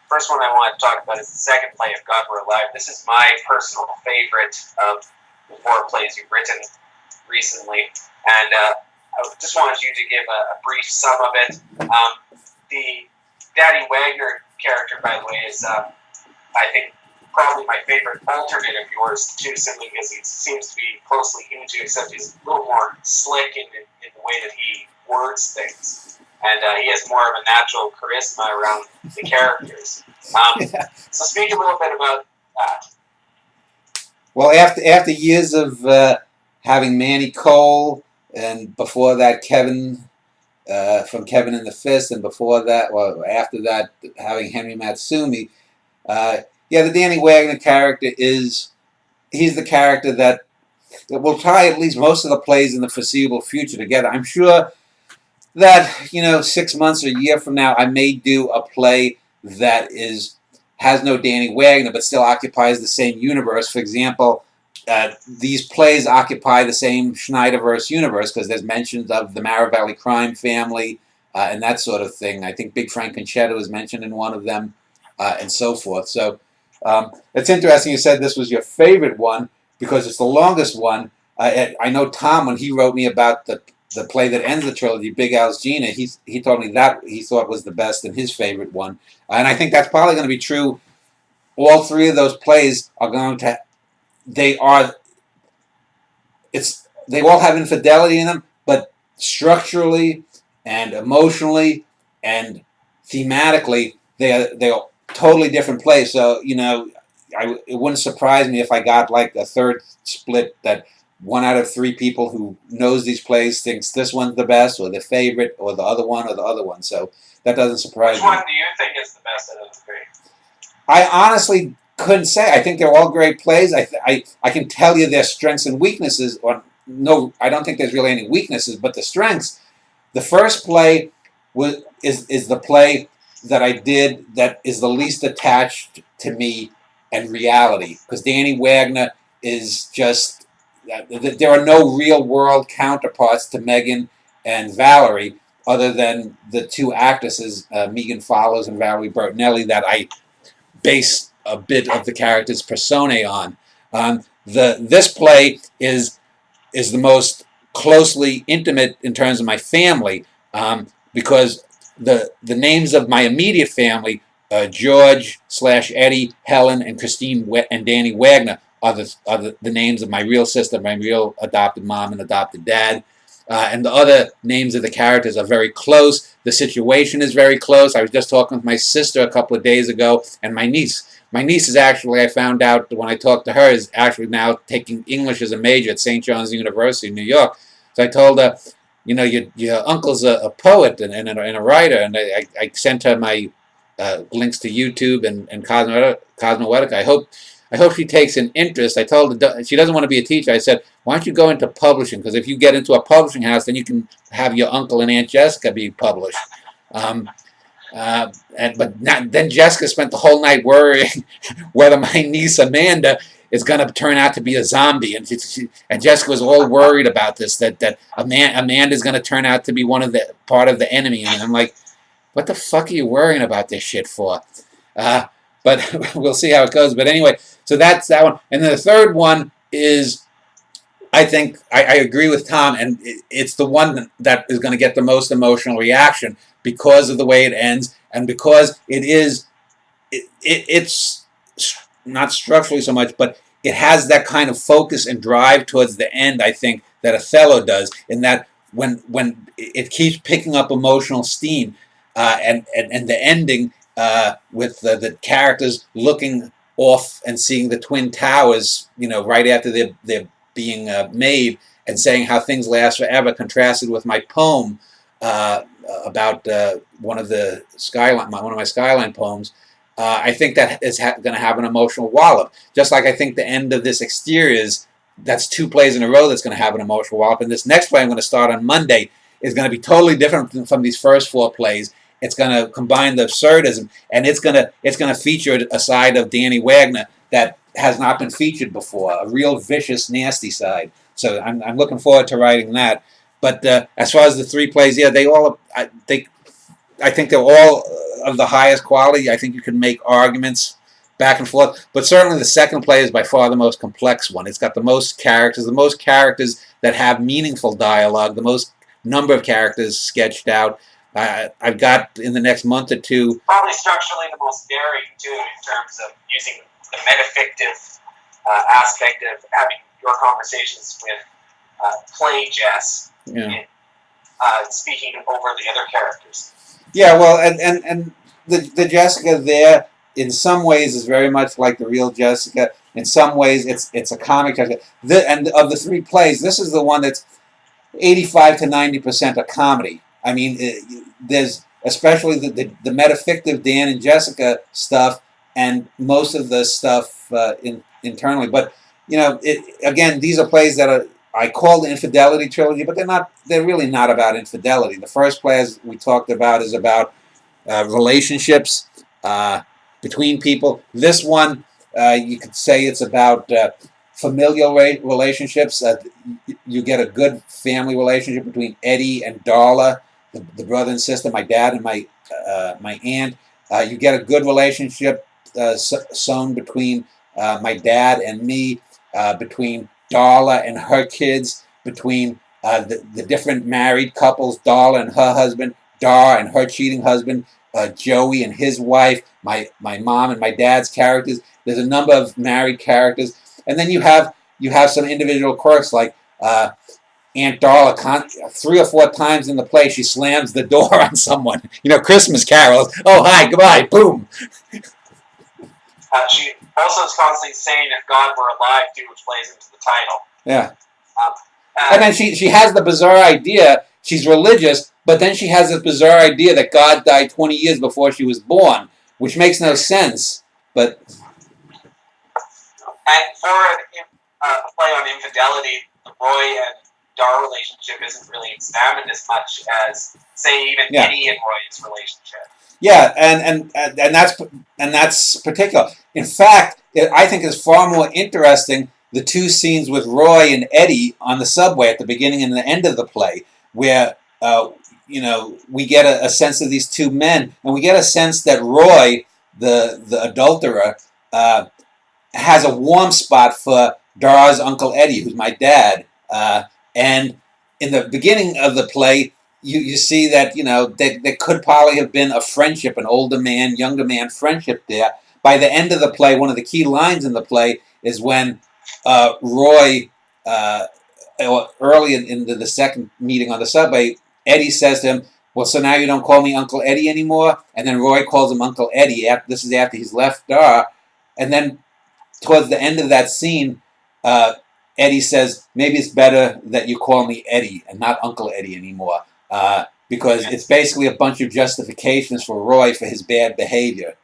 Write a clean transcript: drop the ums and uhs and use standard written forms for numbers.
first one I want to talk about is the second play of God We're Alive. This is my personal favorite of the 4 plays you've written recently, and I just wanted you to give a brief sum of it. The Daddy Wagner character, by the way, is, I think, probably my favorite alternate of yours, too, simply because he seems to be closely into, except he's a little more slick in the way that he words things. And he has more of a natural charisma around the characters. So speak a little bit about that. Well, after years of having Manny Cole, and before that Kevin from Kevin and the Fist, and before that, well, after that having Henry Matsumi, yeah, the Danny Wagner character he's the character that will tie at least most of the plays in the foreseeable future together. I'm sure that, 6 months or a year from now, I may do a play that has no Danny Wagner, but still occupies the same universe. For example, these plays occupy the same Schneiderverse universe because there's mentions of the Mara Valley crime family and that sort of thing. I think Big Frank Conchetto is mentioned in one of them, and so forth. So it's interesting you said this was your favorite one because it's the longest one. I know Tom, when he wrote me about the play that ends the trilogy, Big Al's Gina, he told me that he thought was the best and his favorite one. And I think that's probably going to be true. All 3 of those plays are going to, they all have infidelity in them, but structurally and emotionally and thematically, they're totally different plays. So, it wouldn't surprise me if I got like a third split that 1 out of 3 people who knows these plays thinks this one's the best, or the favorite, or the other one, or the other one. So that doesn't surprise me. Which one do you think is the best out of the 3? I honestly couldn't say. I think they're all great plays. I can tell you their strengths and weaknesses. Or no, I don't think there's really any weaknesses, but the strengths. The first play is the play that I did that is the least attached to me and reality, because Danny Wagner is just. There are no real-world counterparts to Megan and Valerie other than the 2 actresses, Megan Follows and Valerie Bertinelli, that I base a bit of the character's personae on. This play is the most closely intimate in terms of my family, because the names of my immediate family, George/Eddie, Helen, and Christine and Danny Wagner, are the names of my real sister, my real adopted mom and adopted dad. And the other names of the characters are very close. The situation is very close. I was just talking with my sister a couple of days ago, and my niece. My niece is actually, I found out when I talked to her, is actually now taking English as a major at St. John's University in New York. So I told her, your uncle's a poet and a writer, and I sent her my links to YouTube and Cosmoetica. I hope she takes an interest. I told her she doesn't want to be a teacher. I said, why don't you go into publishing? Because if you get into a publishing house, then you can have your uncle and Aunt Jessica be published. Then Jessica spent the whole night worrying whether my niece Amanda is going to turn out to be a zombie. And Jessica was all worried about this, that Amanda is going to turn out to be part of the enemy. And I'm like, what the fuck are you worrying about this shit for? But we'll see how it goes. But anyway, so that's that one. And then the third one is, I think, I agree with Tom, and it's the one that is going to get the most emotional reaction because of the way it ends, and because it's not structurally so much, but it has that kind of focus and drive towards the end, I think, that Othello does, in that when it keeps picking up emotional steam, and the ending, with the characters looking off and seeing the Twin Towers, right after they're being made, and saying how things last forever, contrasted with my poem about one of my Skyline poems. I think that is going to have an emotional wallop, just like I think the end of this Exteriors, that's 2 plays in a row that's going to have an emotional wallop, and this next play I'm going to start on Monday is going to be totally different from these first 4 plays. It's going to combine the absurdism, and it's going to feature a side of Danny Wagner that has not been featured before, a real vicious, nasty side. So I'm looking forward to writing that. But as far as the 3 plays, yeah, I think they're all of the highest quality. I think you can make arguments back and forth, but certainly the second play is by far the most complex one. It's got the most characters that have meaningful dialogue, the most number of characters sketched out. I've got in the next month or two. Probably structurally the most varied too, in terms of using the metafictive aspect of having your conversations with play Jess, Yeah. and speaking over the other characters. Yeah, well, and the Jessica there, in some ways, is very much like the real Jessica. In some ways, it's a comic Jessica. And of the three plays, this is the one that's 85 to 90% a comedy. I mean, there's especially the metafictive Dan and Jessica stuff, and most of the stuff internally. But again, these are plays that I call the infidelity trilogy, but they're really not about infidelity. The first play, as we talked about, is about relationships between people. This one, you could say it's about familial relationships. You get a good family relationship between Eddie and Darla, the brother and sister, my dad and my aunt. You get a good relationship sewn between my dad and me, between Darla and her kids, between the different married couples, Darla and her husband, Dar and her cheating husband, Joey and his wife, my mom and my dad's characters. There's a number of married characters, and then you have some individual quirks like Aunt Darla. 3 or 4 times in the play, she slams the door on someone. Christmas carols. Oh, hi, goodbye, boom. She also is constantly saying, "If God were alive," too, which plays into the title. Yeah. And then she has the bizarre idea. She's religious, but then she has this bizarre idea that God died 20 years before she was born, which makes no sense. But and for a play on infidelity, the Roy and Dar relationship isn't really examined as much as, say, even Eddie and Roy's relationship. Yeah, and that's particular. In fact, I think it's far more interesting the 2 scenes with Roy and Eddie on the subway at the beginning and the end of the play, where we get a sense of these 2 men, and we get a sense that Roy, the adulterer, has a warm spot for Dar's Uncle Eddie, who's my dad. And in the beginning of the play, you see that there could probably have been a friendship, an older man, younger man friendship there. By the end of the play, one of the key lines in the play is when Roy, early in the second meeting on the subway, Eddie says to him, "Well, so now you don't call me Uncle Eddie anymore?" And then Roy calls him Uncle Eddie. This is after he's left Dar. And then towards the end of that scene, Eddie says, "Maybe it's better that you call me Eddie and not Uncle Eddie anymore," because it's basically a bunch of justifications for Roy for his bad behavior.